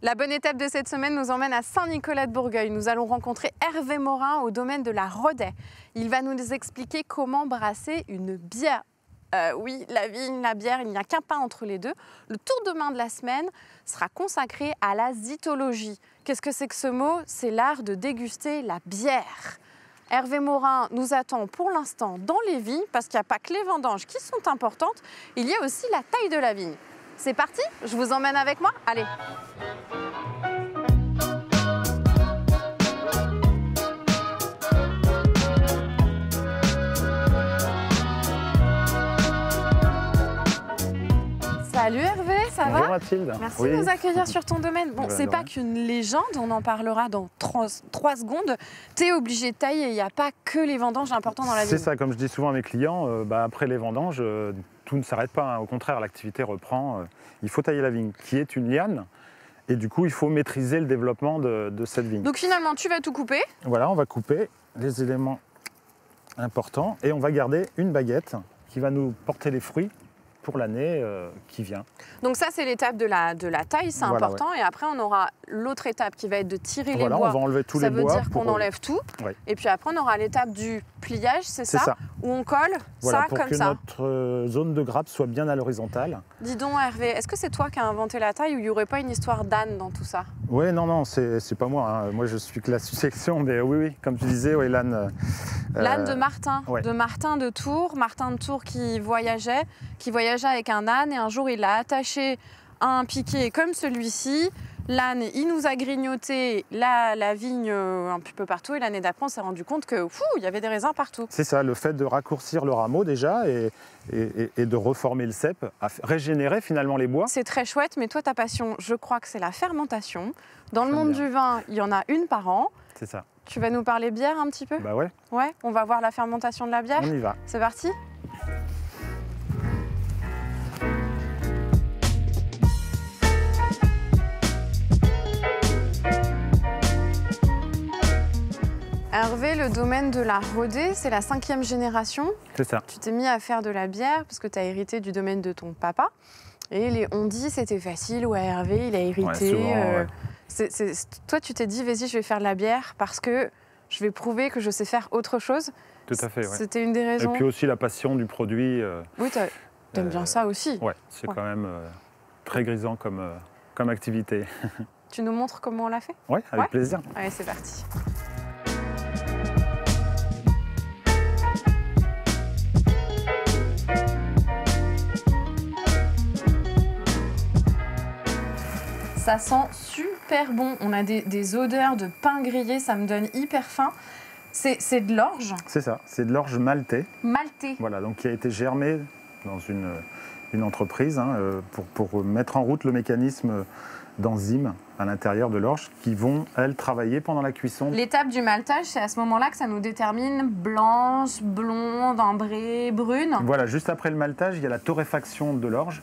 La bonne étape de cette semaine nous emmène à Saint-Nicolas-de-Bourgueil. Nous allons rencontrer Hervé Morin au domaine de la Rodet. Il va nous expliquer comment brasser une bière. Oui, la vigne, la bière, il n'y a qu'un pas entre les deux. Le tour de main de la semaine sera consacré à la zytologie. Qu'est-ce que c'est que ce mot? C'est l'art de déguster la bière. Hervé Morin nous attend pour l'instant dans les vignes, parce qu'il n'y a pas que les vendanges qui sont importantes, il y a aussi la taille de la vigne. C'est parti, je vous emmène avec moi. Allez. Salut Hervé, ça va? Bonjour Mathilde. Merci de nous accueillir sur ton domaine. Bon, c'est pas qu'une légende, on en parlera dans 3 secondes. Tu es obligé de tailler, il n'y a pas que les vendanges importantes dans la vigne. C'est ça, comme je dis souvent à mes clients, après les vendanges, tout ne s'arrête pas. Hein. Au contraire, l'activité reprend. Il faut tailler la vigne, qui est une liane. Et du coup, il faut maîtriser le développement de cette vigne. Donc finalement, tu vas tout couper. Voilà, on va couper les éléments importants et on va garder une baguette qui va nous porter les fruits pour l'année qui vient. Donc ça, c'est l'étape de la taille, c'est voilà, important. Ouais. Et après, on aura l'autre étape qui va être de tirer les bois. On va enlever tous les bois. Ça veut dire qu'on enlève tout. Ouais. Et puis après, on aura l'étape du pliage, c'est ça, où on colle voilà, ça pour comme que ça. notre zone de grappe soit bien à l'horizontale. Dis donc Hervé, est-ce que c'est toi qui as inventé la taille ou il n'y aurait pas une histoire d'âne dans tout ça? Oui, non, c'est pas moi. Hein. Moi, je suis que la succession, mais oui, comme tu disais, oui, l'âne. L'âne de Martin, ouais. de Martin de Tours. Martin de Tours qui voyageait avec un âne et un jour il l'a attaché à un piquet comme celui-ci. L'âne, il nous a grignoté la vigne un petit peu partout et l'année d'après, on s'est rendu compte que il y avait des raisins partout. C'est ça, le fait de raccourcir le rameau déjà et de reformer le cep, à régénérer finalement les bois. C'est très chouette, mais toi, ta passion, je crois que c'est la fermentation. Dans le monde du vin, il y en a une par an. C'est ça. Tu vas nous parler bière un petit peu? Bah ouais. Ouais, on va voir la fermentation de la bière. On y va. C'est parti. Hervé, le domaine de la Rodet, c'est la 5e génération. C'est ça. Tu t'es mis à faire de la bière parce que tu as hérité du domaine de ton papa. Et on dit c'était facile, ouais, Hervé, il a hérité. Ouais, souvent, ouais. Toi, tu t'es dit, vas-y, je vais faire de la bière parce que je vais prouver que je sais faire autre chose. Tout à fait, ouais. C'était une des raisons. Et puis aussi la passion du produit. Oui, t'aimes bien ça aussi. Ouais, c'est quand même très grisant comme activité. Tu nous montres comment on l'a fait? Ouais, avec plaisir. Allez, c'est parti. Ça sent super bon. On a des odeurs de pain grillé, ça me donne hyper faim. C'est de l'orge? C'est ça, c'est de l'orge maltais. Maltais. Voilà, donc qui a été germé dans une entreprise pour mettre en route le mécanisme d'enzymes à l'intérieur de l'orge qui vont, elles, travailler pendant la cuisson. L'étape du maltage, c'est à ce moment-là que ça nous détermine blanche, blonde, ambrée, brune. Voilà, juste après le maltage, il y a la torréfaction de l'orge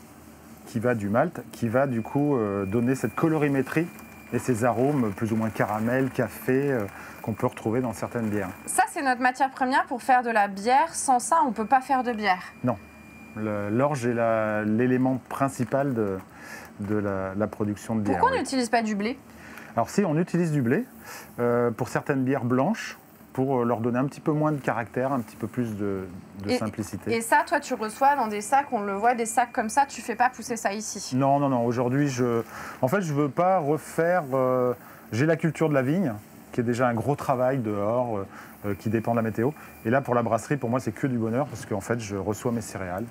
qui va du malt, qui va du coup donner cette colorimétrie et ces arômes plus ou moins caramel, café, qu'on peut retrouver dans certaines bières. Ça, c'est notre matière première pour faire de la bière. Sans ça, on ne peut pas faire de bière. Non. L'orge est l'élément principal de la production de bière. Pourquoi on n'utilise pas du blé? Alors si, on utilise du blé pour certaines bières blanches, pour leur donner un petit peu moins de caractère, un petit peu plus de simplicité. Et ça, toi, tu reçois dans des sacs, on le voit, des sacs comme ça, tu ne fais pas pousser ça ici? Non. Aujourd'hui, en fait, je ne veux pas refaire... J'ai la culture de la vigne, qui est déjà un gros travail dehors, qui dépend de la météo. Et là, pour la brasserie, pour moi, c'est que du bonheur, parce qu'en fait, je reçois mes céréales.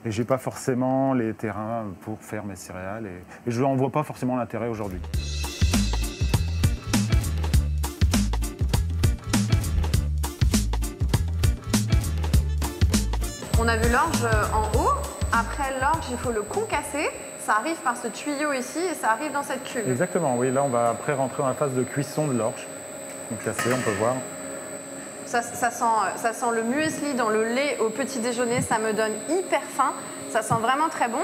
Et je n'ai pas forcément les terrains pour faire mes céréales. Et je n'en vois pas forcément l'intérêt aujourd'hui. On a vu l'orge en haut. Après l'orge, il faut le concasser. Ça arrive par ce tuyau ici et ça arrive dans cette cuve. Exactement, oui. Là, on va après rentrer dans la phase de cuisson de l'orge. Donc cassé, on peut voir. Ça sent le muesli dans le lait au petit déjeuner. Ça me donne hyper faim. Ça sent vraiment très bon.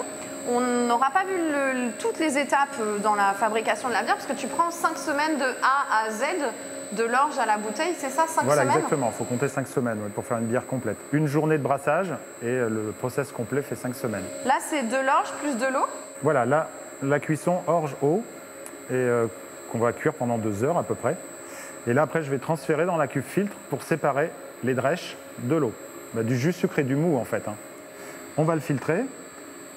On n'aura pas vu toutes les étapes dans la fabrication de la bière parce que tu prends 5 semaines de A à Z. De l'orge à la bouteille, c'est ça, 5 voilà, semaines? Exactement, il faut compter 5 semaines pour faire une bière complète. Une journée de brassage et le process complet fait 5 semaines. Là, c'est de l'orge plus de l'eau? Voilà, là, la cuisson orge-eau et qu'on va cuire pendant 2 heures à peu près. Et là, après, je vais transférer dans la cuve filtre pour séparer les drèches de l'eau, du jus sucré, du mou en fait. On va le filtrer,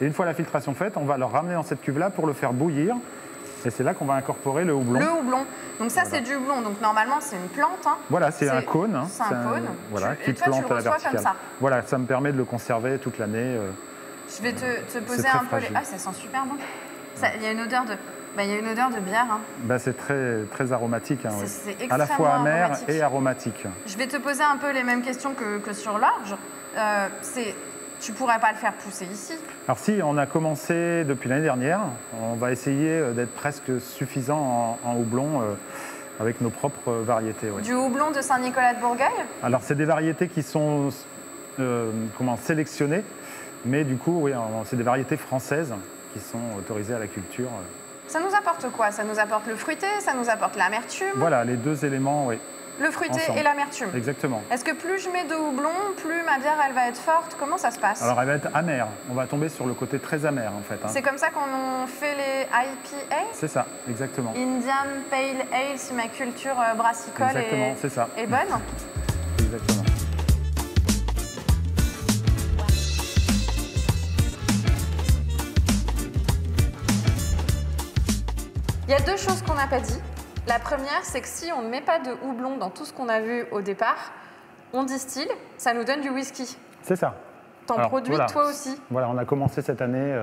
et une fois la filtration faite, on va le ramener dans cette cuve-là pour le faire bouillir. Et c'est là qu'on va incorporer le houblon. Le houblon. Donc ça, c'est du houblon. Donc normalement, c'est une plante. Voilà, c'est un cône. C'est un cône. Voilà, Et qui toi, plante tu le à la reçois verticale. comme ça. Voilà, ça me permet de le conserver toute l'année. Je vais te poser très un peu fragile. les... Ah, ça sent super bon. Il y a une odeur de... il y a une odeur de bière. C'est très, très aromatique. Oui. C'est à la fois extrêmement amer aromatique. et aromatique. Je vais te poser un peu les mêmes questions que sur l'orge. Tu pourrais pas le faire pousser ici. Alors si, on a commencé depuis l'année dernière. On va essayer d'être presque suffisant en houblon avec nos propres variétés. Oui. Du houblon de Saint-Nicolas-de-Bourgueil? Alors c'est des variétés qui sont sélectionnées, mais du coup, oui, c'est des variétés françaises qui sont autorisées à la culture. Ça nous apporte quoi? Ça nous apporte le fruité, ça nous apporte l'amertume? Voilà, les deux éléments, oui. Le fruité Ensemble. et l'amertume. Exactement. Est-ce que plus je mets de houblon, plus ma bière elle va être forte? Comment ça se passe? Alors elle va être amère. On va tomber sur le côté très amer en fait. C'est comme ça qu'on fait les IPA? C'est ça, exactement. Indian Pale Ale, si ma culture brassicole Exactement, c'est ça. est bonne. Exactement. Il y a deux choses qu'on n'a pas dit. La première, c'est que si on ne met pas de houblon dans tout ce qu'on a vu au départ, on distille, ça nous donne du whisky. C'est ça. T'en produis voilà. toi aussi? Voilà, on a commencé cette année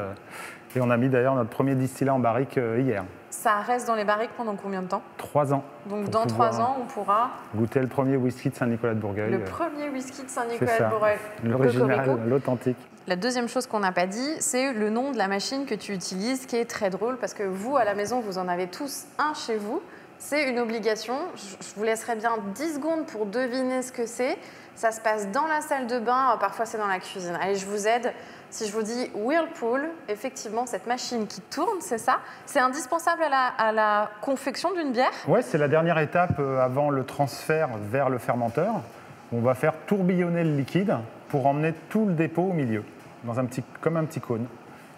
et on a mis d'ailleurs notre premier distillat en barrique hier. Ça reste dans les barriques pendant combien de temps? 3 ans. Donc dans 3 ans, on pourra goûter le premier whisky de Saint-Nicolas-de-Bourgueil. le premier whisky de Saint-Nicolas-de-Bourgueil. L'original, l'authentique. La deuxième chose qu'on n'a pas dit, c'est le nom de la machine que tu utilises, qui est très drôle, parce que vous, à la maison, vous en avez tous un chez vous. C'est une obligation. Je vous laisserai bien 10 secondes pour deviner ce que c'est. Ça se passe dans la salle de bain, parfois c'est dans la cuisine. Allez, je vous aide. Si je vous dis Whirlpool, effectivement, cette machine qui tourne, c'est ça. C'est indispensable à la confection d'une bière? Oui, c'est la dernière étape avant le transfert vers le fermenteur. On va faire tourbillonner le liquide pour emmener tout le dépôt au milieu, comme un petit cône.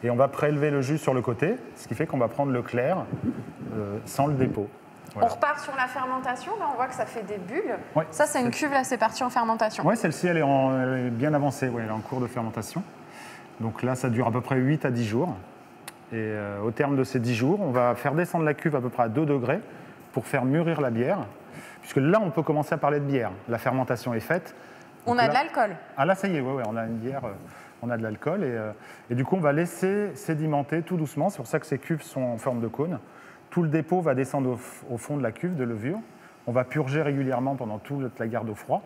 Et on va prélever le jus sur le côté, ce qui fait qu'on va prendre le clair sans le dépôt. Voilà. On repart sur la fermentation. Là, on voit que ça fait des bulles. Ouais, ça, c'est une cuve, là, c'est parti en fermentation. Oui, celle-ci, elle est bien avancée. Ouais, elle est en cours de fermentation. Donc là, ça dure à peu près 8 à 10 jours. Et au terme de ces 10 jours, on va faire descendre la cuve à peu près à 2 degrés pour faire mûrir la bière. Puisque là, on peut commencer à parler de bière. La fermentation est faite. On a de l'alcool. Ah là, ça y est, ouais, on a une bière, on a de l'alcool. Et du coup, on va laisser sédimenter tout doucement. C'est pour ça que ces cuves sont en forme de cône. Tout le dépôt va descendre au fond de la cuve de levure. On va purger régulièrement pendant toute la garde au froid.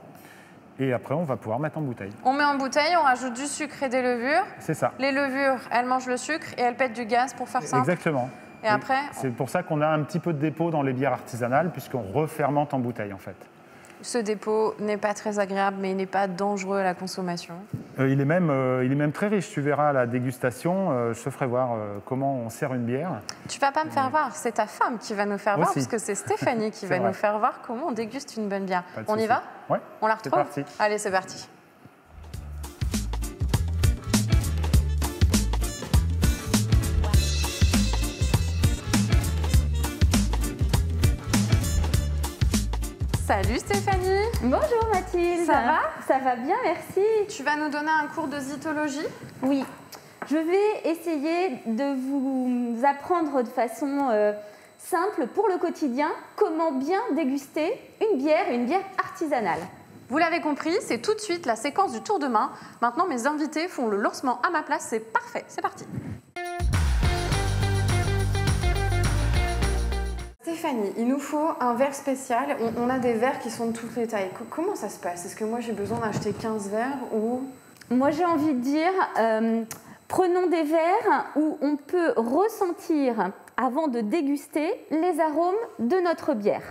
Et après, on va pouvoir mettre en bouteille. On met en bouteille, on rajoute du sucre et des levures. C'est ça. Les levures, elles mangent le sucre et elles pètent du gaz pour faire simple. Exactement. Et après, c'est pour ça qu'on a un petit peu de dépôt dans les bières artisanales, puisqu'on refermente en bouteille, en fait. ce dépôt n'est pas très agréable, mais il n'est pas dangereux à la consommation. Il est même très riche. Tu verras à la dégustation. Je te ferai voir comment on sert une bière. Tu vas pas me faire voir, c'est ta femme qui va nous faire voir, Aussi. parce que c'est Stéphanie qui va vrai. nous faire voir comment on déguste une bonne bière. Pas de On y souci. va? Ouais. On la C'est retrouve? parti. Allez, c'est parti. Salut Stéphanie. Bonjour Mathilde. Ça va? Ça va bien, merci. Tu vas nous donner un cours de zytologie? Oui, je vais essayer de vous apprendre de façon simple pour le quotidien comment bien déguster une bière artisanale. Vous l'avez compris, c'est tout de suite la séquence du tour de main. Maintenant, mes invités font le lancement à ma place. C'est parfait, c'est parti. Stéphanie, il nous faut un verre spécial. On a des verres qui sont de toutes les tailles. Comment ça se passe? Est-ce que moi j'ai besoin d'acheter 15 verres ou... Moi j'ai envie de dire, prenons des verres où on peut ressentir, avant de déguster, les arômes de notre bière.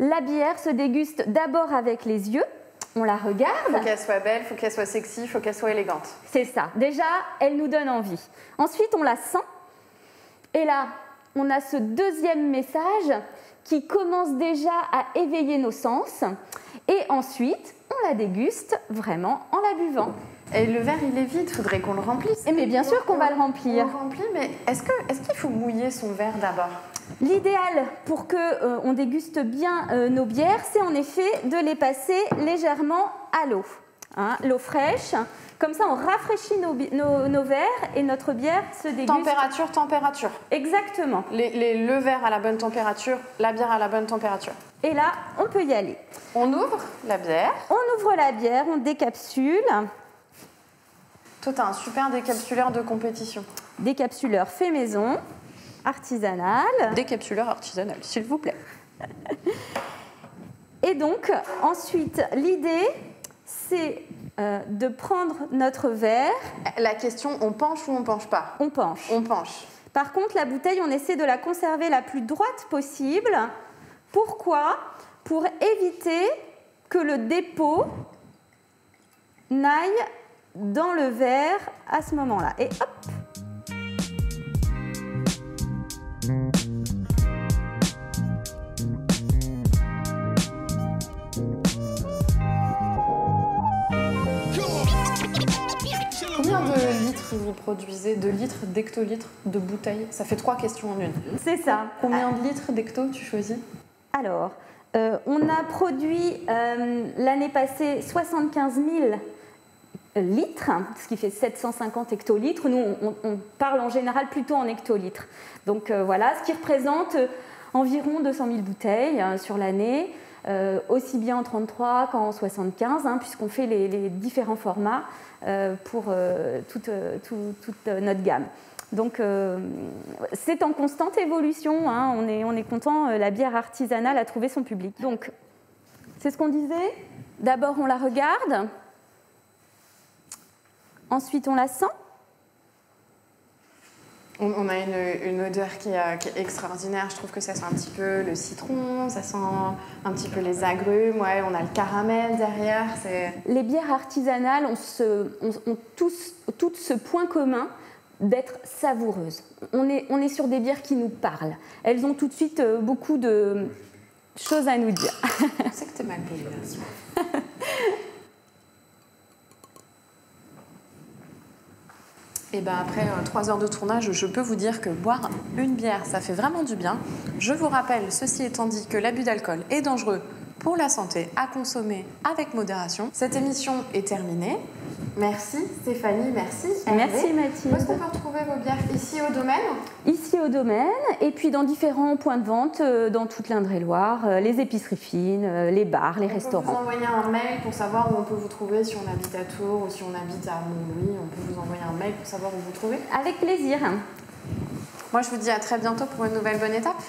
La bière se déguste d'abord avec les yeux, on la regarde. Faut qu'elle soit belle, faut qu'elle soit sexy, faut qu'elle soit élégante. C'est ça, déjà elle nous donne envie. Ensuite on la sent, et là on a ce deuxième message qui commence déjà à éveiller nos sens. Et ensuite, on la déguste vraiment en la buvant. Et le verre, il est vide, faudrait qu'on le remplisse. Mais bien sûr qu'on va le remplir. On le remplit, mais est-ce qu'il faut mouiller son verre d'abord? L'idéal pour qu'on déguste bien nos bières, c'est en effet de les passer légèrement à l'eau. Hein, l'eau fraîche, comme ça on rafraîchit nos verres et notre bière se déguste. Température. Exactement. Le verre à la bonne température, la bière à la bonne température. Et là, on peut y aller. On ouvre la bière. On ouvre la bière, on décapsule. Toi, tu as un super décapsuleur de compétition. Décapsuleur fait maison, artisanal. Décapsuleur artisanal, s'il vous plaît. Et donc, ensuite, l'idée, c'est de prendre notre verre. La question, on penche ou on penche pas? On penche. On penche. Par contre, la bouteille, on essaie de la conserver la plus droite possible. Pourquoi? Pour éviter que le dépôt n'aille dans le verre à ce moment-là. Et hop! Combien de litres vous produisez? De litres, d'hectolitres, de bouteilles? Ça fait 3 questions en une. C'est ça. Combien de litres d'hecto tu choisis? Alors, on a produit l'année passée 75 000 litres, ce qui fait 750 hectolitres. Nous, on parle en général plutôt en hectolitres. Donc voilà, ce qui représente environ 200 000 bouteilles sur l'année, aussi bien en 33 qu'en 75, hein, puisqu'on fait les différents formats pour toute notre gamme. Donc c'est en constante évolution, hein, on est content, la bière artisanale a trouvé son public. Donc c'est ce qu'on disait, d'abord on la regarde, ensuite on la sent. On a une odeur qui est extraordinaire, je trouve que ça sent un petit peu le citron, ça sent un petit peu les agrumes, ouais, on a le caramel derrière. Les bières artisanales ont toutes ce point commun d'être savoureuses. On est sur des bières qui nous parlent. Elles ont tout de suite beaucoup de choses à nous dire. C'est que t'es mal poli là. Et ben après 3 heures de tournage, je peux vous dire que boire une bière, ça fait vraiment du bien. Je vous rappelle, ceci étant dit, que l'abus d'alcool est dangereux pour la santé, à consommer avec modération. Cette émission est terminée. Merci Stéphanie, merci Hervé. Merci Mathilde. Où est-ce qu'on peut retrouver vos bières? Ici au domaine? Ici au domaine, et puis dans différents points de vente dans toute l'Indre-et-Loire, les épiceries fines, les bars, les restaurants. On peut vous envoyer un mail pour savoir où on peut vous trouver, si on habite à Tours ou si on habite à Montlouis, on peut vous envoyer un mail pour savoir où vous trouvez. Avec plaisir. Moi je vous dis à très bientôt pour une nouvelle bonne étape.